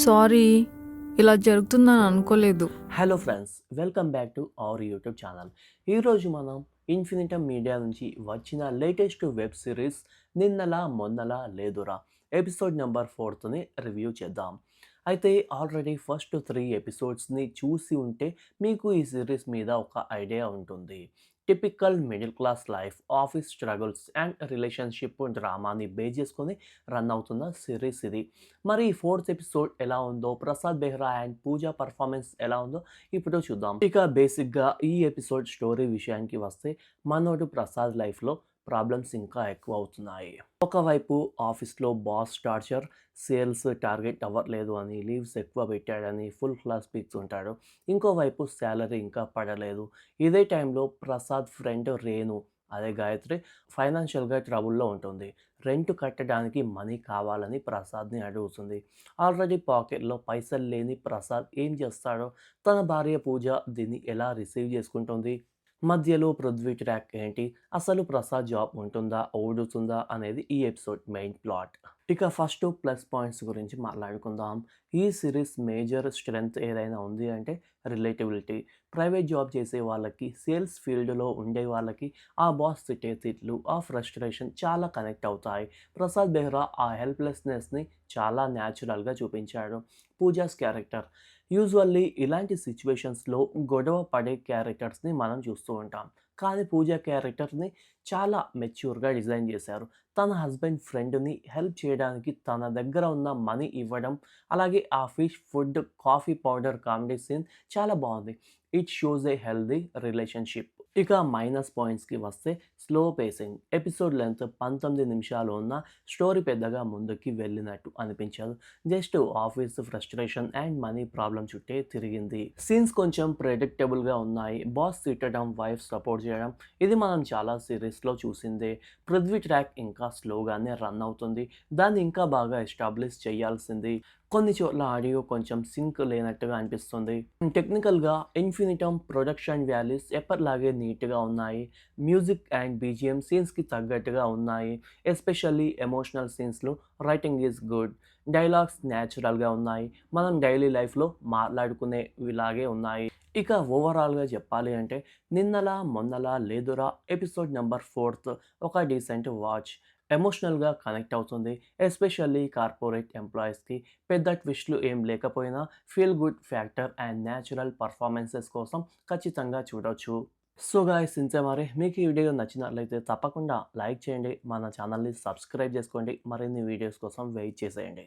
Sorry, ఇలా జరుగుతుందని అనుకోలేదు. Hello friends, welcome back to our YouTube channel. ఈరోజు మనం ఇన్ఫినిటమ్ మీడియా నుంచి వచ్చిన లేటెస్ట్ వెబ్ సిరీస్ నిన్నలా మొన్నలా లేదురా ఎపిసోడ్ నెంబర్ 4ని రివ్యూ చేద్దాం. అయితే ఆల్రెడీ ఫస్ట్ 3 ఎపిసోడ్స్ని చూసి ఉంటే మీకు ఈ సిరీస్ మీద ఒక ఐడియా ఉంటుంది. Typical middle class life, office struggles and relationship డ్రామాని బేస్ చేసుకొని రన్ అవుతున్న సిరీస్ ఇది. మరి ఈ 4th ఎపిసోడ్ ఎలా ఉందో, ప్రసాద్ బెహ్రా అండ్ పూజా పర్ఫార్మెన్స్ ఎలా ఉందో ఇప్పుడు చూద్దాం. ఇక బేసిక్గా ఈ ఎపిసోడ్ స్టోరీ విషయానికి వస్తే, మనోడు ప్రసాద్ లైఫ్లో ప్రాబ్లమ్స్ ఇంకా ఎక్కువ అవుతున్నాయి. ఒకవైపు ఆఫీస్లో బాస్ టార్చర్, సేల్స్ టార్గెట్ అవ్వట్లేదు అని, లీవ్స్ ఎక్కువ పెట్టాడని ఫుల్ క్లాస్ పిక్స్ ఉంటాడు. ఇంకోవైపు శాలరీ ఇంకా పడలేదు. ఇదే టైంలో ప్రసాద్ ఫ్రెండ్ రేణు, అదే గాయత్రి, ఫైనాన్షియల్గా ట్రబుల్లో ఉంటుంది. రెంట్ కట్టడానికి మనీ కావాలని ప్రసాద్ని అడుగుతుంది. ఆల్రెడీ పాకెట్లో పైసలు లేని ప్రసాద్ ఏం చేస్తాడో, తన భార్య పూజ దీన్ని ఎలా రిసీవ్ చేసుకుంటుంది, మధ్యలో పృథ్వీ ట్రాక్ ఏంటి, అసలు ప్రసాద్ జాబ్ ఉంటుందా ఓడుతుందా అనేది ఈ ఎపిసోడ్ మెయిన్ ప్లాట్. ఇక ఫస్ట్ ప్లస్ పాయింట్స్ గురించి మాట్లాడుకుందాం. ఈ సిరీస్ మేజర్ స్ట్రెంగ్త్ ఏదైనా ఉంది అంటే రిలేటబిలిటీ. ప్రైవేట్ జాబ్ చేసే వాళ్ళకి, సేల్స్ ఫీల్డ్లో ఉండే వాళ్ళకి ఆ బాస్ తిట్టే తిట్లు, ఆ ఫ్రస్ట్రేషన్ చాలా కనెక్ట్ అవుతాయి. ప్రసాద్ బెహ్రా ఆ హెల్ప్లెస్నెస్ని చాలా న్యాచురల్గా చూపించాడు. పూజాస్ క్యారెక్టర్ యూజువల్లీ ఇలాంటి సిచ్యువేషన్స్లో గొడవ పడే క్యారెక్టర్స్ని మనం చూస్తూ ఉంటాం. కానీ పూజ క్యారెక్టర్ని చాలా మెచ్యూర్గా డిజైన్ చేశారు. తన హస్బెండ్ ఫ్రెండ్ని హెల్ప్ చేయడానికి తన దగ్గర ఉన్న మనీ ఇవ్వడం, అలాగే ఆ fish food, coffee powder comedy scene చాలా బాగుంది. It shows a healthy relationship. ఇక మైనస్ పాయింట్స్కి వస్తే, స్లో పేసింగ్. ఎపిసోడ్ లెంత్ 19 నిమిషాలు ఉన్న స్టోరీ పెద్దగా ముందుకి వెళ్ళినట్టు అనిపించదు. Just office frustration and money problem చుట్టే తిరిగింది. సీన్స్ కొంచెం ప్రెడిక్టబుల్గా ఉన్నాయి. బాస్ తిట్టడం, వైఫ్ సపోర్ట్ చేయడం, ఇది మనం చాలా సిరీస్లో చూసిందే. పృథ్వీ ట్రాక్ ఇంకా స్లోగానే రన్ అవుతుంది. దాన్ని ఇంకా బాగా ఎస్టాబ్లిష్ చేయాల్సింది. కొన్ని చోట్ల ఆడియో కొంచెం సింక్ లేనట్టుగా అనిపిస్తుంది. టెక్నికల్గా ఇన్ఫినిటమ్ ప్రొడక్షన్ వాల్యూస్ ఎప్పటిలాగే నీట్గా ఉన్నాయి. మ్యూజిక్ అండ్ బీజిఎం సీన్స్కి తగ్గట్టుగా ఉన్నాయి. ఎస్పెషల్లీ ఎమోషనల్ సీన్స్లో రైటింగ్ ఈజ్ గుడ్. డైలాగ్స్ న్యాచురల్గా ఉన్నాయి. మనం డైలీ లైఫ్లో మాట్లాడుకునేవిలాగే ఉన్నాయి. ఇక ఓవరాల్గా చెప్పాలి అంటే, నిన్నలా మొన్నలా లేదురా ఎపిసోడ్ నెంబర్ 4th ఒక డీసెంట్ వాచ్. ఎమోషనల్గా కనెక్ట్ అవుతుంది. ఎస్పెషల్లీ కార్పొరేట్ ఎంప్లాయీస్కి. పెద్ద ట్విస్ట్లు ఏం లేకపోయినా feel good factor and natural performances కోసం ఖచ్చితంగా చూడొచ్చు. సో గాయ్స్, ఇంతే మరి. మీకు ఈ వీడియో నచ్చినట్లయితే తప్పకుండా లైక్ చేయండి, మన ఛానల్ని సబ్స్క్రైబ్ చేసుకోండి, మరిన్ని వీడియోస్ కోసం వెయిట్ చేసేయండి.